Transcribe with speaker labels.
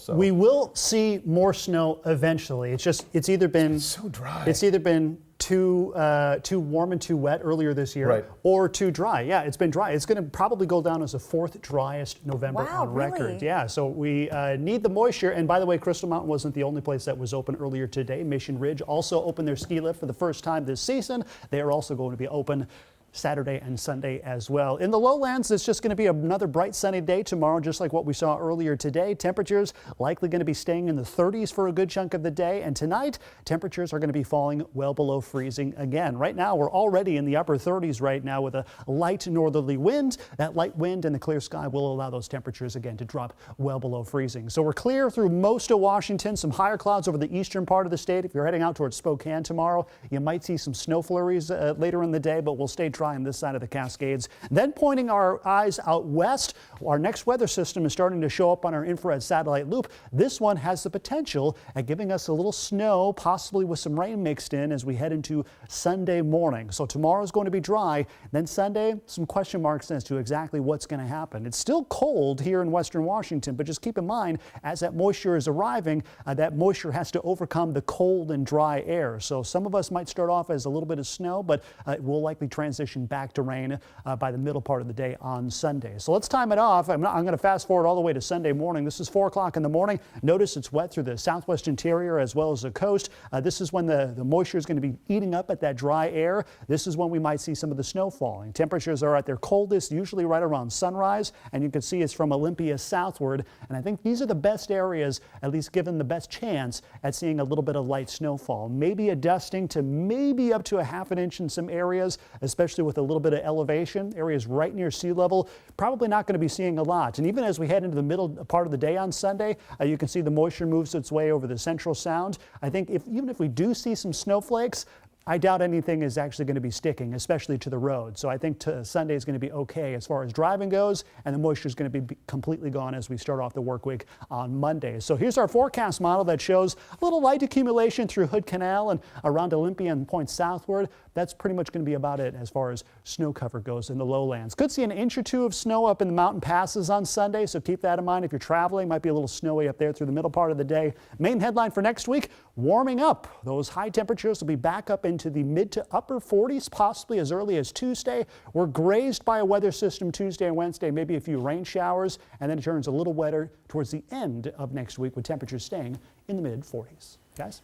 Speaker 1: So.
Speaker 2: We will see more snow eventually. It's either been
Speaker 1: so dry.
Speaker 2: It's either been too warm and too wet earlier this year,
Speaker 1: right,
Speaker 2: or too dry. Yeah, it's been dry. It's going to probably go down as the 4th driest November on record.
Speaker 3: Really?
Speaker 2: Yeah, so we need the moisture. And by the way, Crystal Mountain wasn't the only place that was open earlier today. Mission Ridge also opened their ski lift for the first time this season. They are also going to be open Saturday and Sunday as well. In the lowlands, it's just going to be another bright sunny day tomorrow, just like what we saw earlier today. Temperatures likely going to be staying in the 30s for a good chunk of the day. And tonight, temperatures are going to be falling well below freezing again. Right now, we're already in the upper 30s right now with a light northerly wind. That light wind and the clear sky will allow those temperatures again to drop well below freezing. So we're clear through most of Washington. Some higher clouds over the eastern part of the state. If you're heading out towards Spokane tomorrow, you might see some snow flurries later in the day, but we'll stay dry on this side of the Cascades. Then pointing our eyes out west, our next weather system is starting to show up on our infrared satellite loop. This one has the potential at giving us a little snow, possibly with some rain mixed in as we head into Sunday morning. So tomorrow is going to be dry. Then Sunday, some question marks as to exactly what's going to happen. It's still cold here in western Washington, but just keep in mind as that moisture is arriving, that moisture has to overcome the cold and dry air. So some of us might start off as a little bit of snow, but it will likely transition back to rain by the middle part of the day on Sunday. So let's time it off. I'm going to fast forward all the way to Sunday morning. This is 4 o'clock in the morning. Notice it's wet through the southwest interior as well as the coast. This is when the moisture is going to be eating up at that dry air. This is when we might see some of the snow falling. Temperatures are at their coldest, usually right around sunrise, and you can see it's from Olympia southward. And I think these are the best areas, at least given the best chance at seeing a little bit of light snowfall. Maybe a dusting to maybe up to a ½ inch in some areas, especially with a little bit of elevation. Areas right near sea level, probably not going to be seeing a lot. And even as we head into the middle part of the day on Sunday, you can see the moisture moves its way over the central sound. I think even if we do see some snowflakes, I doubt anything is actually going to be sticking, especially to the road. So I think Sunday is going to be okay as far as driving goes, and the moisture is going to be completely gone as we start off the work week on Monday. So here's our forecast model that shows a little light accumulation through Hood Canal and around Olympia and points southward. That's pretty much going to be about it as far as snow cover goes in the lowlands. Could see an inch or two of snow up in the mountain passes on Sunday, so keep that in mind if you're traveling. Might be a little snowy up there through the middle part of the day. Main headline for next week, warming up. Those high temperatures will be back up into the mid to upper 40s, possibly as early as Tuesday. We're grazed by a weather system Tuesday and Wednesday, maybe a few rain showers, and then it turns a little wetter towards the end of next week with temperatures staying in the mid 40s. Guys?